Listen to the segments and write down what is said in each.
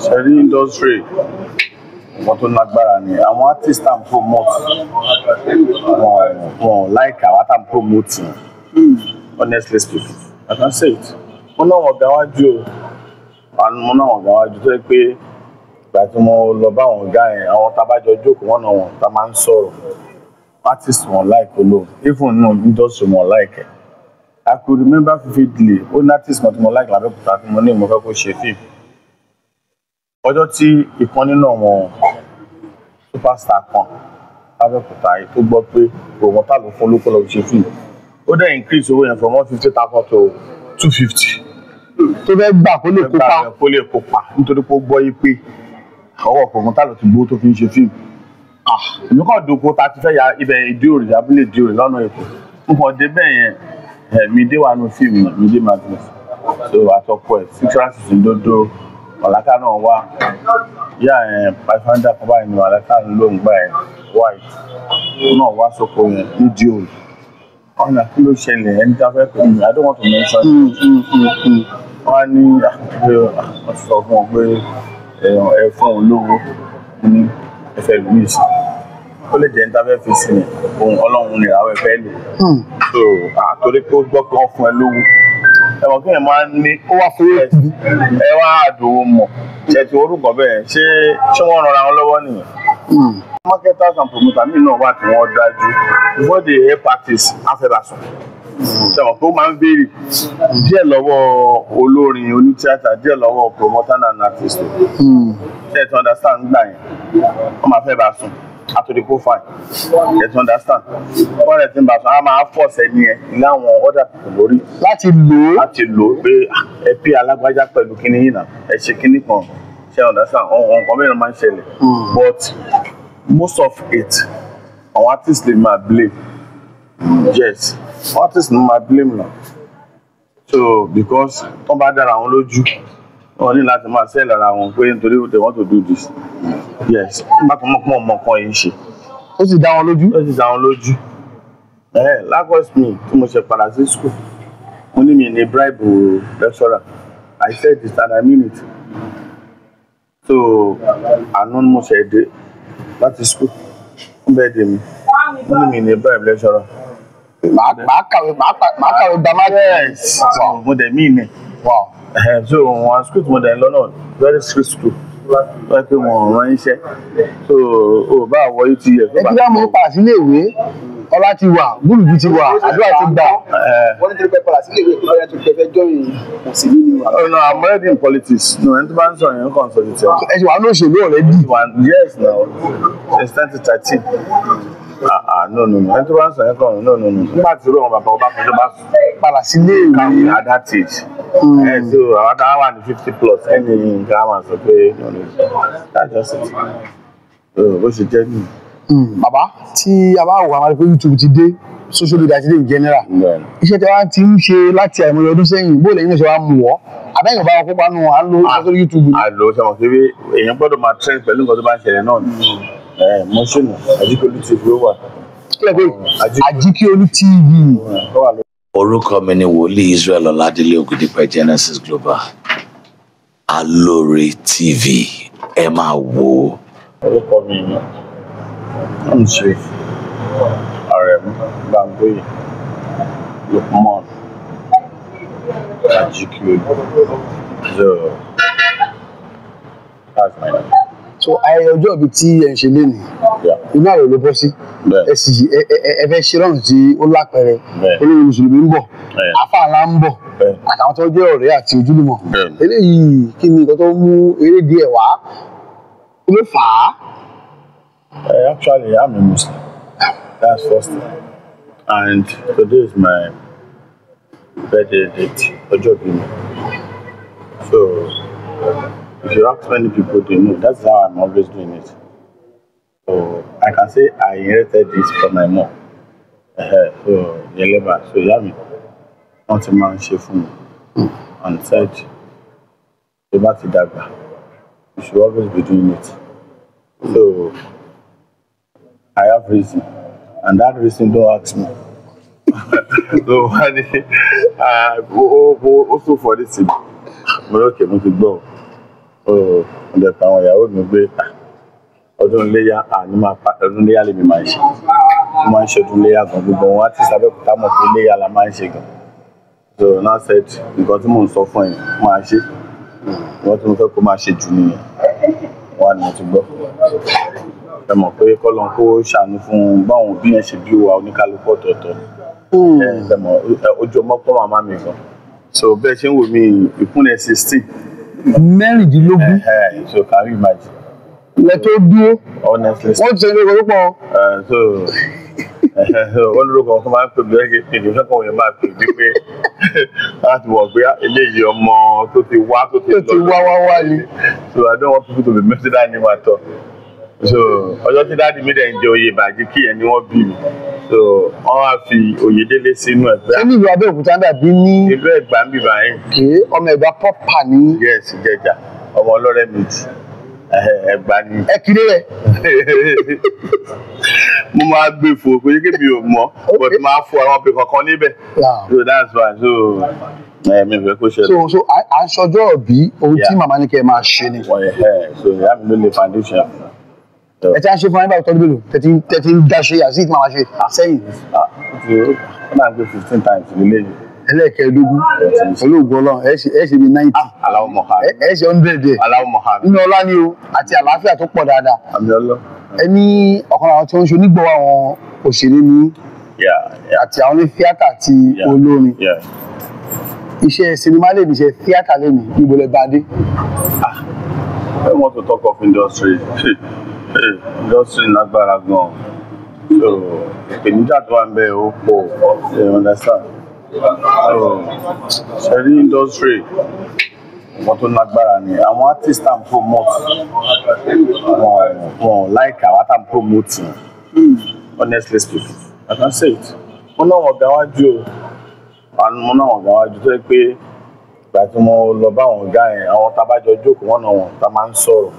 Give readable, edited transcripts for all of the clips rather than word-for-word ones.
Ṣẹ̀rí industry wọ́n tó lágbára ni àwọn artist and promote wọn like àwọn tá promote honestly speaking I can say it wọ́n náà wọ́n gáwájú o wọ́n náà wọ́n gáwájú tó yẹ pé ìgbà tí mo lọ bá àwọn ọ̀gá yẹn àwọn tábàjọ jókòó wọ́n náà wọ́n tá máa ń sọ̀rọ̀ artist wọn like olóhùn even no industry wọn like I could remember vividly ó ní artist kan tí mo like l'Abẹ́òkúta tí mo ní mo fẹ́ kó ṣe fíìmù ọjọ́ tí ìkan nínú àwọn superstar kan l'Abẹ́òkúta yìí tó gbọ́ pé òun tá ló fún lóko lọ ṣe fíìmù ó dẹ̀ increase owó yẹn from 150,000 to 250. tó fẹ́ gbà kó lè kópa nítorí pé ó gbọ́ yí pé ọwọ́ òun tá ló ti gbó tó fi ń ṣe fíìmù. Èmi kàn dóko tá a ti fẹ́ ya ibẹ̀ Ìdíòrè abúlé Ìdíòrè lọ́nà Èkó mo kàn dé bẹ́ẹ̀ yẹn Mídé wà nù fíìmù Mídé Madness so àtọ́kọ ẹ̀ Secret Ndodo Ọ̀làkà náà wà yá pàṣípàǹdà kan báyìí ní Ọ̀làkà ló ń gbà ẹ̀ white náà wá sóko yẹn ní Ìdíòrè ọ̀nà kí ló ṣẹlẹ̀ ẹni tí a fẹ́ pè mí I don't want to mention wọ́n á ní wọ́n sọ fún ọ pé ẹ fún òun lówó ní ẹfẹ ìlú ìsìn ó lè jẹ́ níta fẹ́ fi sí ni ohun Ọlọ́run ní ìràwọ̀ ẹ̀fẹ́ lò so àtòrí pé ó gbọ́ pé wọ́n fún ẹ lówó ẹ̀wọ̀n kí ẹ̀ máa ní ó wá fún ẹ wá àdòwò mọ̀ ṣe ti orúkọ bẹ́ẹ̀ ṣé wọ́n rọra wọn lọ́wọ́ nìyẹn. Marketers and promoters mi náà wà tí wọ́n dájú before they help artists afẹ́bàṣọ ṣẹ̀wọ̀n tó máa ń béèrè díẹ̀ lọ́wọ́ olórin onítíátà díẹ̀ lọ́wọ́ promoter and artist ṣe ti understand gbà yẹn wọ́n máa fẹ́ bá sùn àtòdì kó fine ṣe ti understand wọ́n rẹ̀ ti ń bá sùn á máa force ẹni ẹ̀ ní àwọn other people lórí láti lò ó pé ẹ pé alágbájá pẹ̀lú kíní yìí náà ẹ ṣe kíní kan ṣe understand nǹkan mẹ́rin máa ń ṣẹlẹ̀ but most of it àwọn artists lè máa blame yes artists lè máa blame now so because tó bá dára àwọn lójú wọ́n ní láti máa sell ara wọn pé nítorí they want to do this yes nígbà tó mọ̀ pé ọmọ kan yìí ń ṣe ó sì dá wọn lójú likewise me tí mo ṣe padà sí school mo ní mi ní bribe lecturer I said this and I mean it so àná mo ṣe dé láti school wọ́n bẹ́ẹ̀ dé mi mo ní mi ní bribe lecturer màá kàwé yes mo dẹ̀ mí ní so wọn school tí mo dẹ̀ lọ́nà very strict school wọ́n pé wọ́n rán iṣẹ́ so ó bá wọ UTF. ẹ ti dá mọ́ pa sílé ìwé ọlá ti wà gbùrùgbù ti wà àdúrà ti gbà. wọ́n ní torí pé padà sílé ìwé ìpínlẹ̀ tó fẹ́ join òṣèlú ni wà. no I'm already in politics no ẹni tó bá ń sọ yẹn kàn sọ ti ẹ ṣe wà ní òṣèlú already. yes now since 2013 no ẹni tó bá ń sọ yẹn kàn no nígbà tí olóòwò bàbá ọba kan tó bá padà sílé ìwé at that age so àwọn kan wà ní 50+ ẹni nǹkan á máa sọ pé that's just it bó ṣe jẹ́ nìyí. Bàbá tí a bá wò àwọn àpò YouTube ti dé social media ti dé in general iṣẹ́ tí wọ́n ti ń ṣe láti àìmọye ọdún sẹ́yìn bó lẹ́yìn náà ṣe wá mú wọ́ àbẹ́yìn bá wọn kópa nù à ń lo social YouTube. àlò sọmọ pé èèyàn gbọ́dọ̀ máa trend pẹ̀lú nǹkan tó bá ń ṣẹlẹ̀ náà ni mọ́ṣínù Ajíkíolú TV ó wà. Ajíkíolú TV. Orúkọ mi ni Wòlíì Israel Ọládélé Ògúndípẹ̀ Genesis Global Alore TV ẹ máa wò. Orúkọ mi ni I'm Chief Aremu Bamboye Lukman Ajíkíolú so that's my name. So ayẹyẹ ọjọ́ ìbí tí ẹ ń ṣe lénìí inú àrò ló bọ́ sí ẹ sì ẹ fẹ́ ṣe lọ́rùn tí ó lápẹẹrẹ olórí mùsùlùmí ń bọ̀ àfáà ńlá ń bọ̀ àtàwọn tó jẹ́ ọ̀rẹ́ àti ojúlùmọ̀ eléyìí kí ni nǹkan tó mú eré díẹ̀ wá ló fà á. Actually, I'm a Muslim. That's first thing. And today is my birthday date, ọjọ́ ìbí mi. So, if you ask many people, they know that's how I'm always doing it. So, I can say I inherited this from my mom. So, Yeleba, so Yami, not a man ṣe fún mi. And said, tó bá ti dàgbà, you should always be doing it. So, I have reason, and that reason don't ask me. So also for this, okay, mo ti gbọ́. ọ̀dẹ̀ pa àwọn ìyàwó mi gbé ọdún iléyá àní máa pa ọdún iléyá lèmi máa ń ṣe mo máa ń ṣe ọdún iléyá gan gbogbo wọn àti Abẹ́òkúta mọ̀ pé iléyá la máa ń ṣe gan so now said nǹkan tí mò ń sọ fún ẹ máa ṣe wọ́n tí mo fẹ́ kó máa ṣe jù nìyẹn wà ní mo ti gbọ́ ẹ mọ̀ pé kọ́lọ́n kó ṣàánú fún báwọn òbí yẹn ṣe bí wa oníkálukú ọ̀tọ̀ọ̀tọ̀ ẹ mọ̀ ojú ọmọ pọ̀ màmá mi gan so bẹ́ẹ̀ ṣe ń wò mí ìkúnlẹ̀ 16 mẹ́rìndínlógún so can you imagine ilẹ̀ tó dúró honestly wọ́n ti ṣe ní orúkọ so wọ́n lórúkọ tó máa ń pè mí lẹ́gẹ̀ẹ́ pé ìdíwọ́n kan yẹn máa pè mí pé láti wọ̀ pé eléyìí ọmọ tó ti wá ni so I don't want people to be messing that name at all so ọjọ́ tí dáàdi mi dẹ̀ ń jẹ oyè ìbàjẹ́ kí ẹ̀ ni wọ́n bí mi so wọ́n wá fi Oyèdélé sínú ẹ̀gbẹ́. ṣé ní ìlú Abẹ́òkúta dàbí ní ìlú Ẹ̀gbá ń bì báyìí. kì í ọmọ Ẹ̀gbá pọ́pà ní. yes Ìjẹ̀jà ọmọ ọlọ́rẹ́ méjì Ẹ̀gbá ni. ẹ kiri rẹ. mo máa gbé fò pé kí mi ò mọ̀ but máa fọ àwọn ọbẹ̀ kankan níbẹ̀ so that's why so mi fẹ́ kó ṣẹlẹ̀. so à ń ṣọjọ́ òbí ohun tí màmá ní kẹ́ ẹ máa ṣe ni. so ìyá mi ló lè foundation. ẹ ti á ṣe fún ayébáwò tọ́jú mélòó tẹ́tí ń dáṣe àti ìtì máa ṣe sẹ́yìn. ó náà gbé 15 times nílé yìí. ẹlẹ́ẹ̀kẹ́ẹ̀dógún olóògùn Ọlọ́run ẹ ṣe bí 90. aláwọ̀ mọ̀ha. ẹ ṣe 100. aláwọ̀ mọ̀ha. nínú ọlá ni o àti àlàáfíà tó pọ̀ dáadáa. àmì ọlọ́. ẹ ní ọ̀kan àwọn tí wọ́n ń ṣe onígbọ̀wọ́ àwọn òṣèré ní àti àwọn ní tíátà àti olórin. iṣẹ́ sinimá lè ní iṣẹ́ tíátà lè ní níbo lẹ bá dé. I want to talk of industry. Industry lágbára gan. So ìpèníjà tó wà ń bẹ ó pọ̀, you understand? So ṣẹ́rí industry wọ́n tó lágbára ni àwọn artist and promote wọn like àwọn tá promote honestly speaking I can say it. Mo náà wọ̀n gáwájú o mo náà wọ̀n gáwájú tó yẹ pé ìgbà tí mo lọ bá àwọn ọ̀gá yẹn àwọn tábàjọ jókòó wọn náà wọn tá máa ń sọ̀rọ̀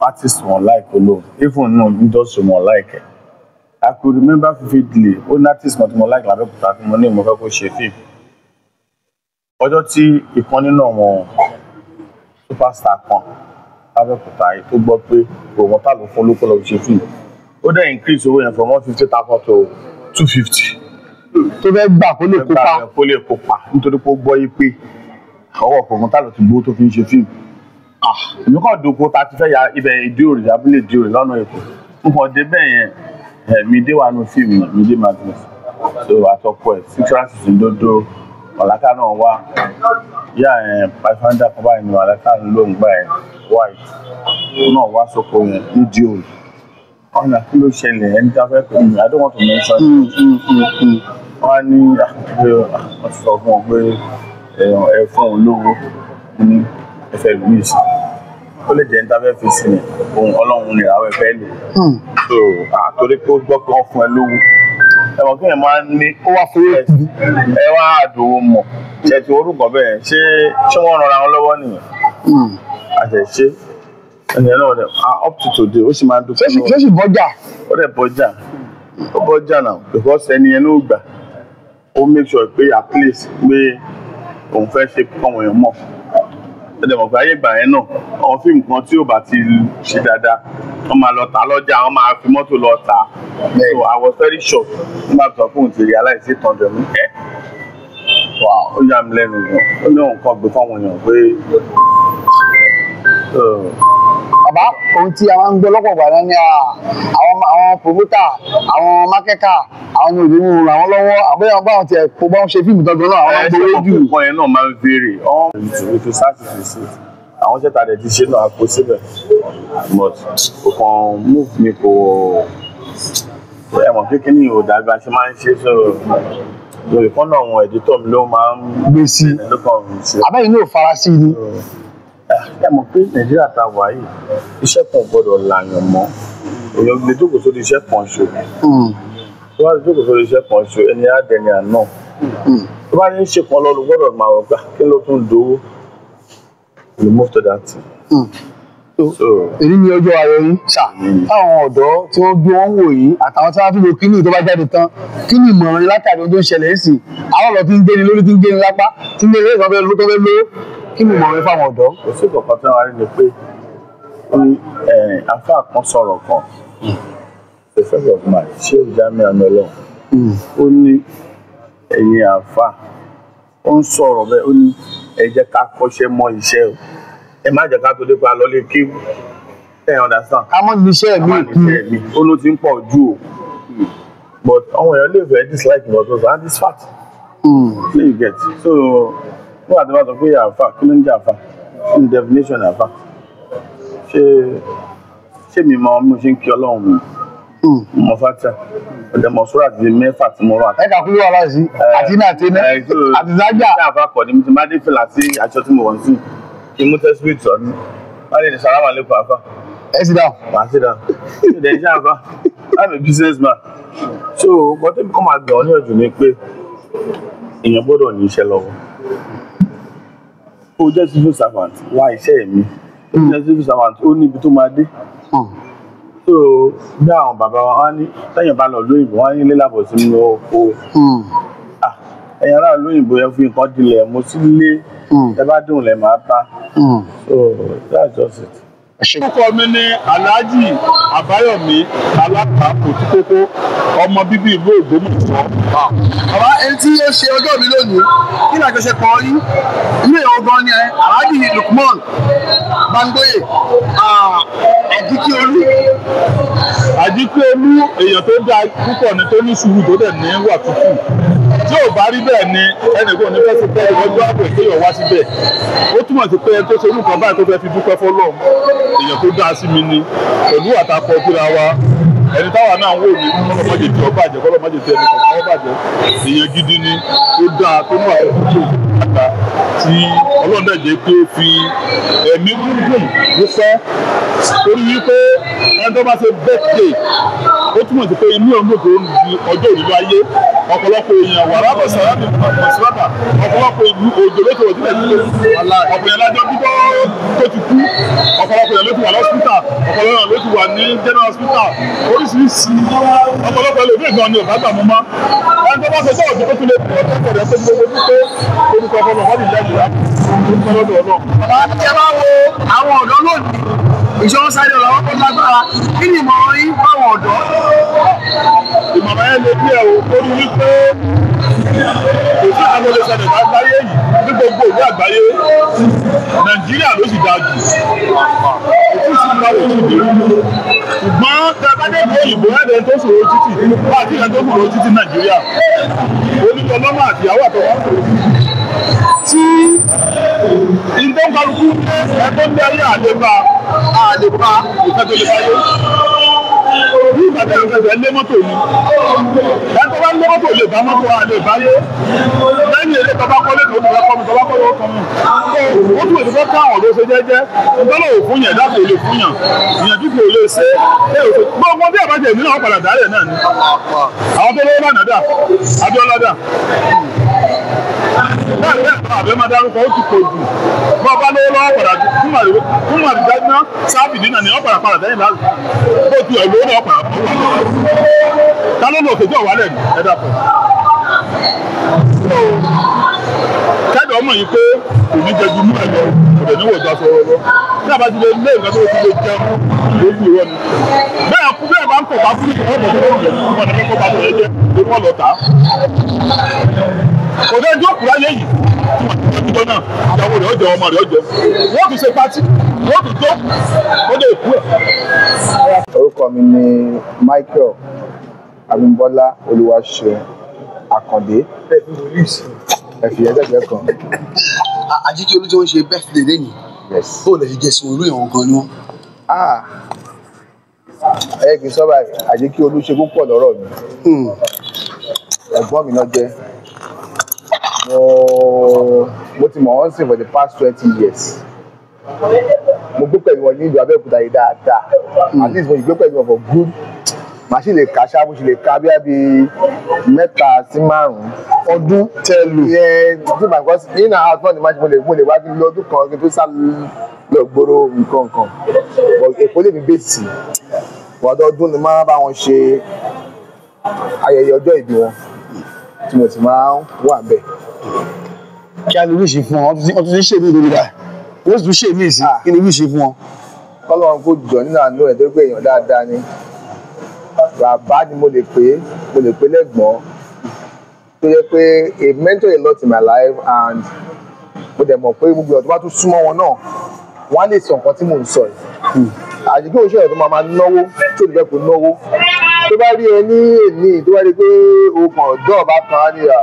artist wọn like olóhùn even no industry wọn like I could remember vividly ó ní artist kan tí mo like l'Abẹ́òkúta tí mo ní mo fẹ́ kó ṣe fíìmù ọjọ́ tí ìkan nínú àwọn superstar kan l'Abẹ́òkúta yìí tó gbọ́ pé òun tá ló fún olóko lọ ṣe fíìmù ó dẹ̀ increase owó yẹn from 150,000 to 250. tó fẹ́ gbà kó lè kópa nítorí pé ó gbọ́ yí pé ọwọ́ ọ̀pọ̀gbọ́n tá ló ti gbó tó fi ń ṣe fíìmù èmi kàn dóko tá a ti fẹ́ ya ibẹ̀ Ìdíòrè abúlé Ìdíòrè lọ́nà Èkó mo kàn dé bẹ́ẹ̀ yẹn mi dé wà nù fíìmù náà mi dé madness so àtọ́kọ ẹ̀ síkírásì sí dódó ọ̀làkà náà wà yá pàṣípàǹdà kan báyìí ní ọ̀làkà ló ń gbà ẹ̀ white ó náà wá sóko yẹn ní Ìdíòrè ọ̀nà kí ló ṣẹlẹ̀ ẹni tí a fẹ́ pè mí I don't want to mention wọ́n á ní wọ́n ti sọ fún ọ pé ẹ fún òun lówó ní ẹfẹ ìlú ìsìn ó lè jẹ́ níta fẹ́ fi sí ni ohun Ọlọ́run ní ìràwọ̀ ẹ̀fẹ́ lò so àtòrí pé ó gbọ́ pé wọ́n fún ẹ lówó ẹ̀wọ̀n kí ẹ̀ máa ní ó wá fún ẹ wá àdòwò mọ̀ ṣe ti orúkọ bẹ́ẹ̀ ṣé wọ́n rọra wọn lọ́wọ́ nìyẹn àtẹ̀ṣe ẹnìyẹn náà dẹ̀ up to today ó sì máa dúpẹ́ lọ́wọ́ ṣé sì bọ́jà ó dẹ̀ bọ́jà ó bọ́jà náà because ẹnìyẹn ló gbà ó make sure pé at least pé òun fẹ́ ṣe kọ́mọ yẹn mọ̀ ẹ̀dẹ̀mọ̀ pé ayé ìgbà yẹn náà àwọn fíìmù kan tí ò bá ti ṣe dáadáa wọ́n máa lọ tà lọ́jà wọ́n máa fi mọ́tò lọ tà so I was very shocked nígbà tó fóun ti realize 800 mi ó yà mí lẹ́nu gan ó ní òun kan gbé fáwọn èèyàn pé. bàbá ohun tí a máa ń gbọ́ lọ́pọ̀ gbàdá ní àwọn promoter àwọn marketer àwọn ní òde mú àwọn lọ́wọ́ àbẹ́yàn báwọn tiẹ̀ kó bá wọn ṣe fíìmù dandan náà àwọn gbowó jù. nǹkan yẹn náà máa ń béèrè ètò sáàtìfìsì àwọn ṣẹ́ta rẹ̀ ti ṣe náà a kó síbẹ̀ but kò kàn move mi kò ẹ̀mọ̀ kékeré ní ìhòòdà bí a ṣe máa ń ṣe sọ̀rọ̀ lórí kan náà àwọn editor mi ló máa ń gbé sí abẹ́yìn ní ò fara sí ni. ẹ mọ̀ pé Nàìjíríà ta wà yìí iṣẹ́ kan gbọ́dọ̀ làyàn mọ́ èèyàn lè jókòó sórí iṣẹ́ kan ṣo tó bá jókòó sórí iṣẹ́ kan ṣo ẹni á dẹni àná tó bá ní ṣe kan lọ́dún gbọ́dọ̀ máa wọ̀ gbà kí ló tún dowó we move to that thing. èyí ni ọjọ́ ayọ̀ yín ṣá táwọn ọ̀dọ́ tí wọ́n gbé wọn wò yìí àtàwọn tí wọ́n fi lo kíní tó bá jáde tán kíní ìmọ̀ràn látàrí ohun tó ń ṣẹlẹ̀ sí àwọn ọ̀rọ̀ tí ń gbéni lórí tí ń gbéni lápá tí ń gbéni lórí tó fẹ́ lówó kí ni ìmọ̀ràn fáwọn ọ̀dọ́? Kò sí kankan tí wọ́n rí ni pé àfáà kan sọ̀rọ̀ kan the first of March ṣé o já mi àmì ọlọ́run ó ní ẹ̀yin àfáà ó ń sọ̀rọ̀ bẹ́ẹ̀ ó ní ẹ jẹ́ ká kọ́ṣẹ́ mọ́ iṣẹ́ o ẹ má jẹ́ ká tó dé pa lọ́lé kéwù ẹ understand. ká mọ́ ní iṣẹ́ mi ó ló ti ń pọ̀ jù o but àwọn èèyàn lè fẹ́ dislike but also and it's fact. So you get so wọ́n àti bá sọ pé àfáà kí ló ń jẹ́ àfáà kí ni definition àfáà ṣé mi mọ mo ṣe ń kí ọlọ́run mi mo fàtà ọ̀dẹ̀ mọ̀sọ́rọ̀ àti mẹ́fà tí mo rà. ẹ kà kúrò wàhálà sí àti náà àti náà àti sájà. ṣé àfa kọ̀ ni mo ti máa dé fìlà sí aṣọ tí mo wọ̀ sí kí n mú tẹ́sípìtì sọ ní wọ́n lè ní sàlámà lẹ́kọ̀ọ́ àfa. ẹ sì dáhùn. màá sì dáhùn. ṣé ìdẹ̀ iṣẹ́ àfa I'm a business man. so bọ́tẹ́ mi kọ́ máa gbẹ̀ ọ́ ní ọ̀jọ̀ ni pé èèyàn gbọ́dọ̀ ní iṣẹ́ lọ́wọ́. ó jẹ́ civil servant wá iṣẹ́ mi ó jẹ́ civil servant ó níbi tó máa dé. So bí àwọn bàbá wa wá ní lẹ́yìn bá lọ lóyìnbó wá ní ilé làbọ̀ sínú oko ẹ̀yin ará lóyìnbó yẹn fi nǹkan dilẹ̀ mo sí lé ẹ bá dùn lẹ̀ máa bá so that's just it. orúkọ mi ni Alhaji Àbáyọ̀mí Alápá Òtúkókó ọmọ bíbí ìlú Ògbómọ̀ṣọ́. bàbá ẹni tí ó ṣe ọjọ́ mi lónìí kí ni àjọṣepọ̀ yín ilé ìwọ̀n gan ni Alhaji Lukman Bangboye Ajíkíolú. Ajíkíolú èèyàn tó dáa púpọ̀ ni tó ní sùúrù tó dẹ̀ ní wà tútù tí ò bá rí bẹ́ẹ̀ ni ẹnìkan ní fẹ́ẹ́ sí pé ọjọ́ àgbẹ̀ kéèyàn wá síbẹ̀ ó túmọ̀ sí pé ẹni tó ṣe orúkọ báyìí tó fẹ́ fi dúpẹ́ fọ́lọ́run èèyàn tó dáa sí mi ni pẹ̀lú àtakọ̀ fúnra wa ẹni táwa náà ń wò ní kọ́lọ́mọ́jẹ̀ tí ọ bàjẹ́ kọ́lọ́mọ́jẹ̀ tí ẹnì kọ̀ọ̀kan bàjẹ́ èèyàn gidi ni tó dáa tó ní àkókò àgbà tí Ọlọ́run dẹ̀ jẹ́ pé ó fi ẹ̀mí gúngùn wípé torí wípé ẹni tó bá ṣe birthday ó túmọ̀ sí pé inú ọ̀gbọ̀n tó ń di ọjọ́ òní láyé ọ̀pọ̀lọpọ̀ èèyàn wà lábọ̀ sàrábì mọ̀sílábà ọ̀pọ̀lọpọ̀ ìlú òjò ló ti wọ̀ sílẹ̀ sílẹ̀ ọ̀pọ̀ èèyàn lájọ́ bíbọ́ tó ti kú ọ̀pọ̀lọpọ̀ èèyàn ló ti wà lọ́sítà ọ̀pọ̀lọpọ̀ èèyàn ló ti wà ní general hospital oríṣiríṣi ọ̀pọ̀lọpọ̀ ẹlòmíì gan ni ọ̀gá gbàmú mọ́ ẹni tó bá ṣe sọ̀rọ̀ tó tún lè pọ̀ ọ̀tọ̀ rẹ̀ pé gbogbo wípé orúkọ ọmọ wọn lè jáde láti orúkọ lọ́dọ̀ ọlọ́run. bàbá ẹ bá wo àwọn ọ̀dọ́ lónìí ìṣòro sáré ọ̀rọ̀ tó lágbára kí ni ìmọ̀ràn yín fáwọn ọ̀dọ́? ìmọ̀ràn yẹn lè bí ẹ̀ o torí wípé kò sí àwọn olóṣèlú àgbáyé yìí ní gbogbo ìlú àgbáyé Nàìjíríà ló sì dáa jù òtún sí ìgbà òtún ìdè ṣùgbọ́n tẹ́lẹ̀ ní òyìnbó ẹ̀dẹ̀ tó ṣòro títì láti ẹ̀ tó ṣòro títì Nàìjíríà oníkọ̀ lọ́mọ àtìyàwó àtọwọ́ tí ìgbọ́n kálukú ẹgbẹ́ ń bẹ́ẹ̀ àlébà ìfẹ́ tó lè báyé ní ìgbàdé ìfẹsẹ̀ lé mọ́tò ni ẹ̀tọ́ bá lé mọ́tò lè bá mọ́tò àlè báyé lẹ́yìn eré tọ́ba kọ́lé tó ti rẹ́kọ́ mi tọ́ba kọ́lé ó kọ́ mi ó tún èdè fẹ́ káwọn ló ṣe jẹ́jẹ́ ìtọ́lọ̀ ò fún yàn dáàbò lè fún yàn ìyànjú kò lè ṣe gbogbo bí àbájá ìlú náà padà dálẹ̀ náà ni àwọn tó lówó lánàá dà Abíọ́lá dà bẹ́ẹ̀ àbẹ́ máa dárúkọ ó ti pọ̀ jù bọ́ ọba lówó lọ́wọ́ padà fún màdìdájú náà sáàbì nínà ni wọ́n padà dẹ́yìn láti bó tu ẹ̀ lówó náà padà fún wa ta ló lọ òkè tí ò wálẹ̀ ní ẹ̀dá pọ̀ kẹ́dọ̀ ọmọ yìí pé kò ní jẹ ju mú ẹ̀ lọ kò dẹ̀ níwò ìjọ aṣọ lọ bí a bá ti lè lé nǹkan tó ti lè jẹun ló fi ìwọ ni bẹ́ẹ̀ bá ń kọ̀ bá fún ìwọ́n bọ̀ tó lè fún wọn ní kó bá tó lè jẹ ló wọ́n lọ tà á kò dé ẹjọ́ kúrá yé yìí tí wọ́n ti tọ́jú náà ìyàwó rẹ̀ ọjọ́ ọmọ rẹ̀ ọjọ́ wọ́n fi ṣe pátí wọ́n fi tó ó lè kú ẹ̀. orúkọ mi ni Michael Abímbọ́lá Olúwaṣeun Àkàndé ẹ̀fì ẹ̀ẹ́dẹ́gbẹ́ kan. Ajíkíolú tí wọ́n ṣe birthday lẹ́yìn bóun lè fi jẹ́ sùn olú ìwọ̀n gan ni wọ́n. ẹ kì í sọ báyìí Ajíkíolú ṣe púpọ̀ lọ́rọ̀ mi ẹ̀gbọ́n mi náà jẹ́ mo ti mọ̀ wọ́n sìn for the past 20 years mo gbé pẹ̀lú wọn ní ìlú Abẹ́òkúta yìí dáadáa at least mo gbé pẹ̀lú wọn for good màá sì lè kà ṣáà mo sì lè ka bí i 3 sí 5 ọdún tẹ́lù yẹn tí màá kọ́ sí ní ìnáwó àtúntò ní máṣe mo lè wá kí n lọ ọdún kan kí n tó sá lọ gbòòrò nǹkan Èkó lè mi bèsì ọdọọdún ni máa bá wọn ṣe ayẹyẹ ọjọ́ ìbí wọn tí mo ti máa wà bẹ́ẹ̀ kí a lè wíṣì fún wọn wọ́n tún ṣe mí lórí rẹ̀ wọ́n tún ṣe mí sí kí ni wíṣì fún wọn. kọ́lọ́run kó jọ nínú àánú ẹ̀ tó pé èèyàn dáadáa ni bàbá ni mo lè pè lẹ́gbọ̀n tó yẹ pé a mentor a lot in my life and mo dẹ̀ mọ̀ pé gbogbo ọ̀dọ́ bá tún súnmọ́ wọn náà wọ́n á lè sọ nǹkan tí mò ń sọ yìí àdìgbò òṣèlú tó máa náwó tó lè fẹ́ kó náwó tó bá rí ẹ ní èmi tó bá rí pé okùn ọ̀dọ́ ọba kan á níyà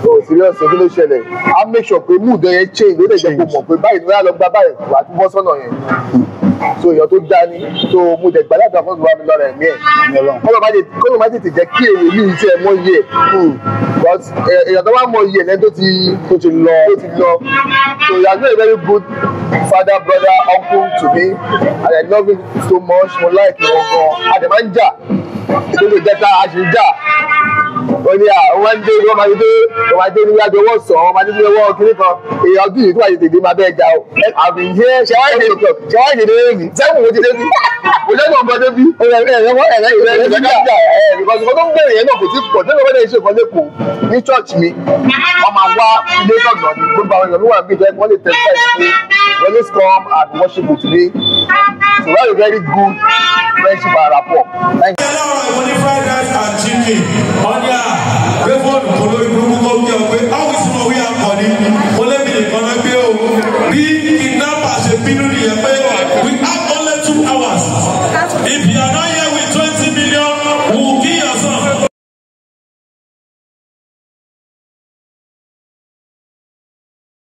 o serious kí ló ṣẹlẹ̀ á make sure pé mood yẹn change ló lè jẹ́ kó mọ̀ pé báyìí ló yà lọ gba báyìí wà á tún bọ́ sọ́nà yẹn so èèyàn tó dání so mo dẹ̀ gbàdá àgbà fún ìwà mi lọ́rọ̀ ẹ̀mí ẹ̀ kọ́lọ́ má tètè jẹ́ kí èrè mi ti ẹ̀ mọ́ yẹ but èèyàn tó wá mọ iye ẹ̀ tó ti lọ so he has been a very good father brother uncle to me and I love him so much mo like him gan adẹ̀ máa ń jà ìdílé ìjẹta a ṣì ń jà ó ní àwọn ń dé wọ́n máa dé ní wájú ọwọ́ sàn wọ́n máa dé ní ọwọ́ kiri kan èèyàn bí ìlú àti tètè máa bẹ́ẹ̀ jà o àbí yé ṣẹwàá ìdè débi sẹ́wọ̀n mo ti débi mo jẹ́ náà bọ́ débi because nǹkan tó ń bẹ̀rẹ̀ yẹn náà kò tí pọ̀ tẹ́lẹ̀ wọ́n lè ṣe nǹkan lẹ́kọ̀ọ́ ní church mi wọ́n máa wá ilé tọ̀gbọ̀n ní gbogbo àwọn èèyàn mi wà níbi ìjọ ẹ̀kọ́ lè tẹ̀síwájú pé always come and worship with me so we have a very good friendship and rapport. Thank you.